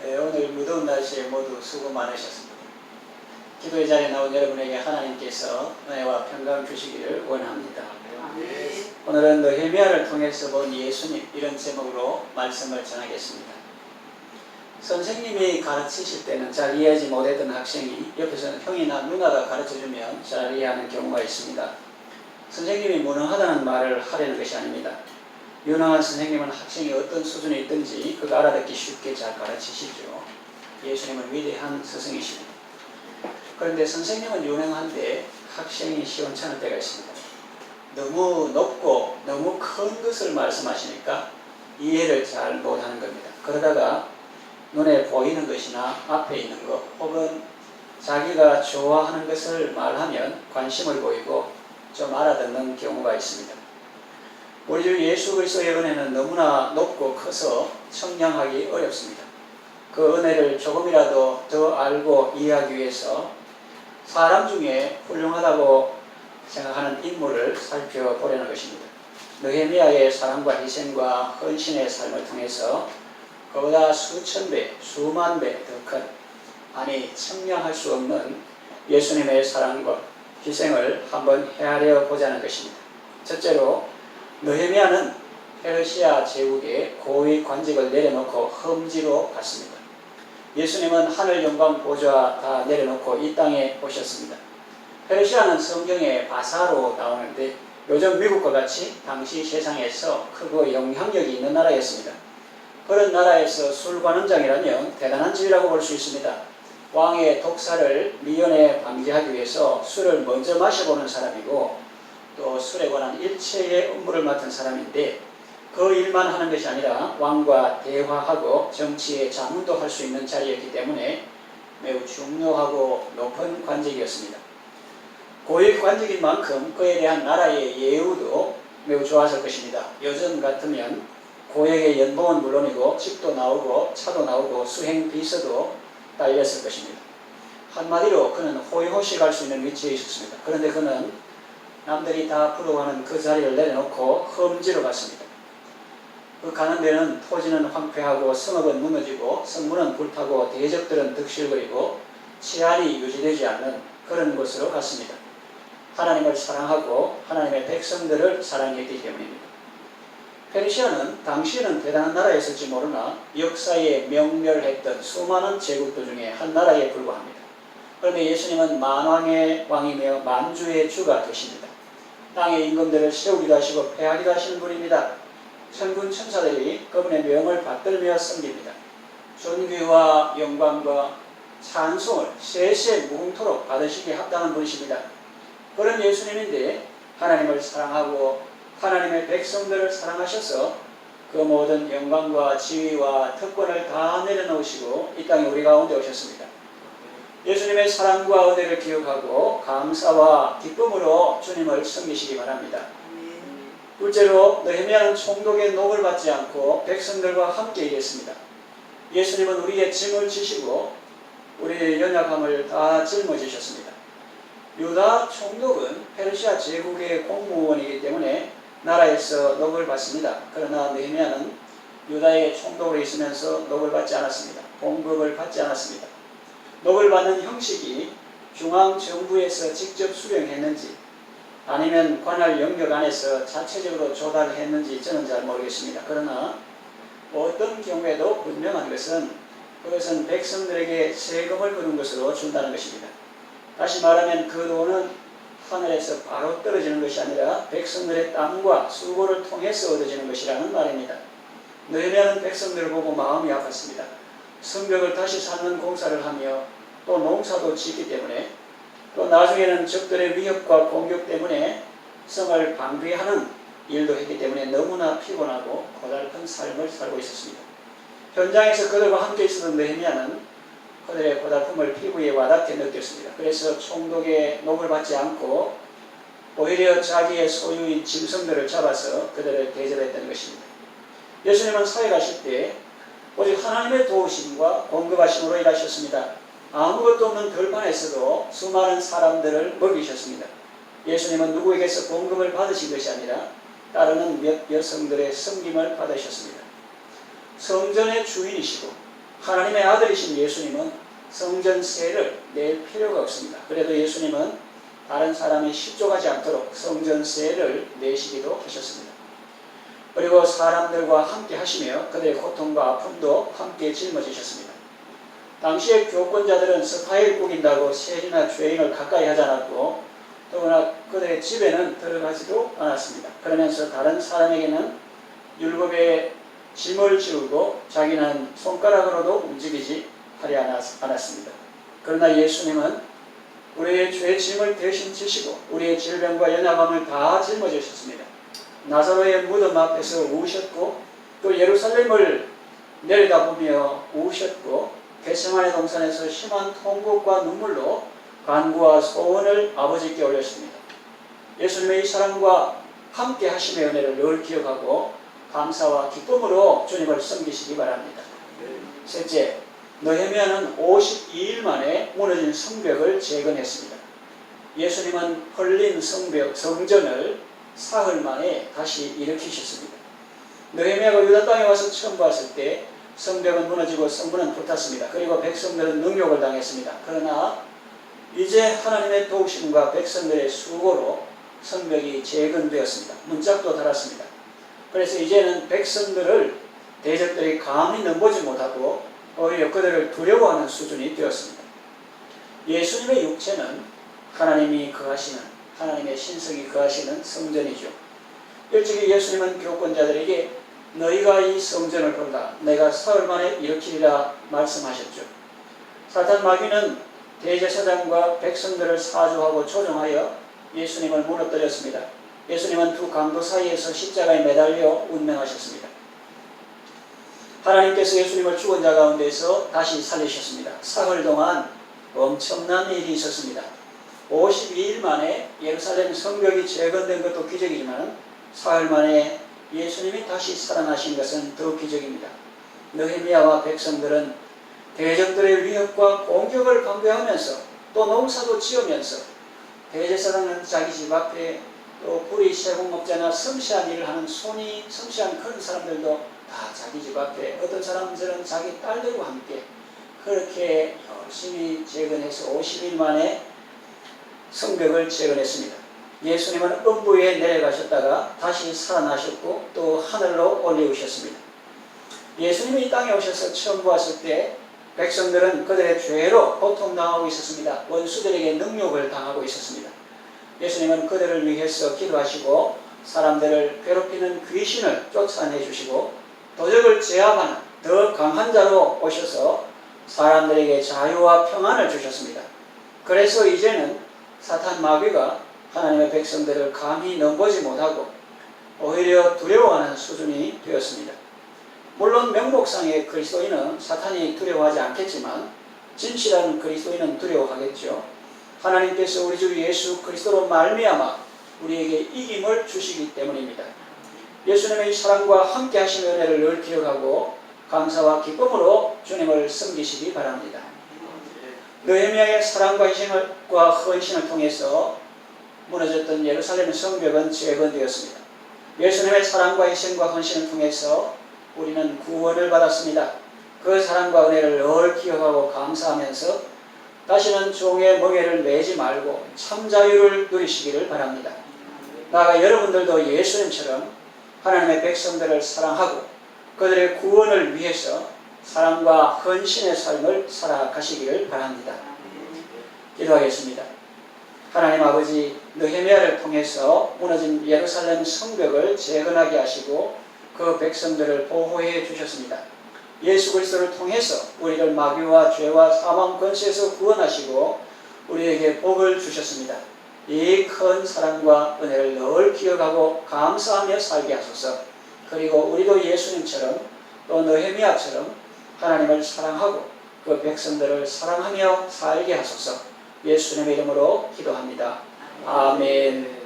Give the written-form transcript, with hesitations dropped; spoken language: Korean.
네, 오늘 무더운 날씨에 모두 수고 많으셨습니다. 기도의 자리에 나온 여러분에게 하나님께서 은혜와 평강 주시기를 원합니다. 네. 오늘은 느헤미야를 통해서 본 예수님, 이런 제목으로 말씀을 전하겠습니다. 선생님이 가르치실 때는 잘 이해하지 못했던 학생이 옆에서는 형이나 누나가 가르쳐주면 잘 이해하는 경우가 있습니다. 선생님이 무능하다는 말을 하려는 것이 아닙니다. 유능한 선생님은 학생이 어떤 수준에 있든지 그가 알아듣기 쉽게 잘 가르치시죠. 예수님은 위대한 스승이십니다. 그런데 선생님은 유능한데 학생이 시원찮을 때가 있습니다. 너무 높고 너무 큰 것을 말씀하시니까 이해를 잘 못하는 겁니다. 그러다가 눈에 보이는 것이나 앞에 있는 것 혹은 자기가 좋아하는 것을 말하면 관심을 보이고 좀 알아듣는 경우가 있습니다. 우리 주 예수 그리스도의 은혜는 너무나 높고 커서 청량하기 어렵습니다. 그 은혜를 조금이라도 더 알고 이해하기 위해서 사람 중에 훌륭하다고 생각하는 인물을 살펴보려는 것입니다. 느헤미야의 사랑과 희생과 헌신의 삶을 통해서 그보다 수천 배, 수만 배 더 큰, 아니 청량할 수 없는 예수님의 사랑과 희생을 한번 헤아려 보자는 것입니다. 첫째로 느헤미야는 페르시아 제국의 고위 관직을 내려놓고 험지로 갔습니다. 예수님은 하늘 영광 보좌 다 내려놓고 이 땅에 오셨습니다. 페르시아는 성경에 바사로 나오는데 요즘 미국과 같이 당시 세상에서 크고 영향력이 있는 나라였습니다. 그런 나라에서 술관원장이라면 대단한 지위라고 볼 수 있습니다. 왕의 독사를 미연에 방지하기 위해서 술을 먼저 마셔보는 사람이고 또 술에 관한 일체의 업무를 맡은 사람인데 그 일만 하는 것이 아니라 왕과 대화하고 정치의 자문도 할 수 있는 자리였기 때문에 매우 중요하고 높은 관직이었습니다. 고위 관직인 만큼 그에 대한 나라의 예우도 매우 좋았을 것입니다. 요즘 같으면 고액의 연봉은 물론이고 집도 나오고 차도 나오고 수행 비서도 딸렸을 것입니다. 한마디로 그는 호의호식 할 수 있는 위치에 있었습니다. 그런데 그는 남들이 다 부러워하는 그 자리를 내려놓고 험지로 갔습니다. 그 가는 데는 토지는 황폐하고 성읍은 무너지고 성문은 불타고 대적들은 득실거리고 치안이 유지되지 않는 그런 곳으로 갔습니다. 하나님을 사랑하고 하나님의 백성들을 사랑했기 때문입니다. 페르시아는 당시에는 대단한 나라였을지 모르나 역사에 명멸했던 수많은 제국들 중에 한 나라에 불과합니다. 그런데 예수님은 만왕의 왕이며 만주의 주가 되십니다. 땅의 임금들을 세우기도 하시고 폐하기도 하시는 분입니다. 천군 천사들이 그분의 명을 받들며 섬깁니다. 존귀와 영광과 찬송을 세세 무궁토록 받으시기에 합당한 분이십니다. 그런 예수님인데 하나님을 사랑하고 하나님의 백성들을 사랑하셔서 그 모든 영광과 지위와 특권을 다 내려놓으시고 이 땅에 우리 가운데 오셨습니다. 예수님의 사랑과 은혜를 기억하고 감사와 기쁨으로 주님을 섬기시기 바랍니다. 둘째로 느헤미야는 총독의 녹을 받지 않고 백성들과 함께 일했습니다. 예수님은 우리의 짐을 지시고 우리의 연약함을 다 짊어지셨습니다. 유다 총독은 페르시아 제국의 공무원이기 때문에 나라에서 녹을 받습니다. 그러나 느헤미야는 유다의 총독으로 있으면서 녹을 받지 않았습니다. 봉급을 받지 않았습니다. 녹을 받는 형식이 중앙정부에서 직접 수령했는지 아니면 관할 영역 안에서 자체적으로 조달했는지 저는 잘 모르겠습니다. 그러나 어떤 경우에도 분명한 것은 그것은 백성들에게 세금을 거둔 것으로 준다는 것입니다. 다시 말하면 그 돈은 하늘에서 바로 떨어지는 것이 아니라 백성들의 땀과 수고를 통해서 얻어지는 것이라는 말입니다. 느헤미야는 백성들을 보고 마음이 아팠습니다. 성벽을 다시 쌓는 공사를 하며 또 농사도 짓기 때문에 또 나중에는 적들의 위협과 공격 때문에 성을 방비하는 일도 했기 때문에 너무나 피곤하고 고달픈 삶을 살고 있었습니다. 현장에서 그들과 함께 있었던 느헤미야는 그들의 고달픔을 피부에 와닿게 느꼈습니다. 그래서 총독의 녹을 받지 않고 오히려 자기의 소유인 짐승들을 잡아서 그들을 대접했던 것입니다. 예수님은 사회 가실 때 오직 하나님의 도우심과 공급하심으로 일하셨습니다. 아무것도 없는 들판에서도 수많은 사람들을 먹이셨습니다. 예수님은 누구에게서 공급을 받으신 것이 아니라 따르는 몇 여성들의 섬김을 받으셨습니다. 성전의 주인이시고 하나님의 아들이신 예수님은 성전세를 낼 필요가 없습니다. 그래도 예수님은 다른 사람이 실족하지 않도록 성전세를 내시기도 하셨습니다. 그리고 사람들과 함께 하시며 그들의 고통과 아픔도 함께 짊어지셨습니다. 당시의 교권자들은 스타일 꾸긴다고 세리나 죄인을 가까이 하지 않았고 더구나 그들의 집에는 들어가지도 않았습니다. 그러면서 다른 사람에게는 율법의 짐을 지우고 자기는 손가락으로도 움직이지 하려 않았습니다. 그러나 예수님은 우리의 죄 짐을 대신 지시고 우리의 질병과 연약함을 다 짊어지셨습니다. 나사로의 무덤 앞에서 우셨고 또 예루살렘을 내려다보며 우셨고 겟세마네 동산에서 심한 통곡과 눈물로 간구와 소원을 아버지께 올렸습니다. 예수님의 이 사랑과 함께 하심의 은혜를 늘 기억하고 감사와 기쁨으로 주님을 섬기시기 바랍니다. 셋째, 느헤미야는 52일 만에 무너진 성벽을 재건했습니다. 예수님은 헐린 성전을 사흘 만에 다시 일으키셨습니다. 느헤미야가 유다 땅에 와서 처음 봤을 때 성벽은 무너지고 성문은 불탔습니다. 그리고 백성들은 능욕을 당했습니다. 그러나 이제 하나님의 도우심과 백성들의 수고로 성벽이 재건되었습니다. 문짝도 달았습니다. 그래서 이제는 백성들을 대적들이 감히 넘보지 못하고 오히려 그들을 두려워하는 수준이 되었습니다. 예수님의 육체는 하나님이 거하시는, 하나님의 신성이 거하시는 성전이죠. 일찍이 예수님은 교권자들에게 너희가 이 성전을 보라, 내가 사흘 만에 일으키리라 말씀하셨죠. 사탄 마귀는 대제사장과 백성들을 사주하고 조종하여 예수님을 무너뜨렸습니다. 예수님은 두 강도 사이에서 십자가에 매달려 운명하셨습니다. 하나님께서 예수님을 죽은 자 가운데서 다시 살리셨습니다. 사흘 동안 엄청난 일이 있었습니다. 52일 만에 예루살렘 성벽이 재건된 것도 기적이지만 사흘 만에 예수님이 다시 살아나신 것은 더 기적입니다. 느헤미야와 백성들은 대적들의 위협과 공격을 방대하면서 또 농사도 지으면서 대제사장은 자기 집 앞에 또 불이 세공업자나 섬세한 일을 하는 손이 섬세한 그런 사람들도 다 자기 집 앞에, 어떤 사람들은 자기 딸들과 함께 그렇게 열심히 재건해서 50일 만에 성벽을 재건했습니다. 예수님은 음부에 내려가셨다가 다시 살아나셨고 또 하늘로 올리우셨습니다. 예수님이 이 땅에 오셔서 처음 보았을 때 백성들은 그들의 죄로 고통당하고 있었습니다. 원수들에게 능욕을 당하고 있었습니다. 예수님은 그들을 위해서 기도하시고 사람들을 괴롭히는 귀신을 쫓아내주시고 도적을 제압하는 더 강한 자로 오셔서 사람들에게 자유와 평안을 주셨습니다. 그래서 이제는 사탄 마귀가 하나님의 백성들을 감히 넘보지 못하고 오히려 두려워하는 수준이 되었습니다. 물론 명목상의 그리스도인은 사탄이 두려워하지 않겠지만 진실한 그리스도인은 두려워하겠죠. 하나님께서 우리 주 예수 그리스도로 말미암아 우리에게 이김을 주시기 때문입니다. 예수님의 사랑과 함께 하신 은혜를 늘 기억하고 감사와 기쁨으로 주님을 섬기시기 바랍니다. 느헤미야의 사랑과 희생과 헌신을 통해서 무너졌던 예루살렘 성벽은 재건되었습니다. 예수님의 사랑과 희생과 헌신을 통해서 우리는 구원을 받았습니다. 그 사랑과 은혜를 늘 기억하고 감사하면서 다시는 종의 멍에를 매지 말고 참 자유를 누리시기를 바랍니다. 나아가 여러분들도 예수님처럼 하나님의 백성들을 사랑하고 그들의 구원을 위해서 사랑과 헌신의 삶을 살아가시기를 바랍니다. 기도하겠습니다. 하나님 아버지, 느헤미야를 통해서 무너진 예루살렘 성벽을 재건하게 하시고 그 백성들을 보호해 주셨습니다. 예수 그리스도를 통해서 우리를 마귀와 죄와 사망 권세에서 구원하시고 우리에게 복을 주셨습니다. 이 큰 사랑과 은혜를 늘 기억하고 감사하며 살게 하소서. 그리고 우리도 예수님처럼 또 느헤미야처럼 하나님을 사랑하고 그 백성들을 사랑하며 살게 하소서. 예수님의 이름으로 기도합니다. 아멘.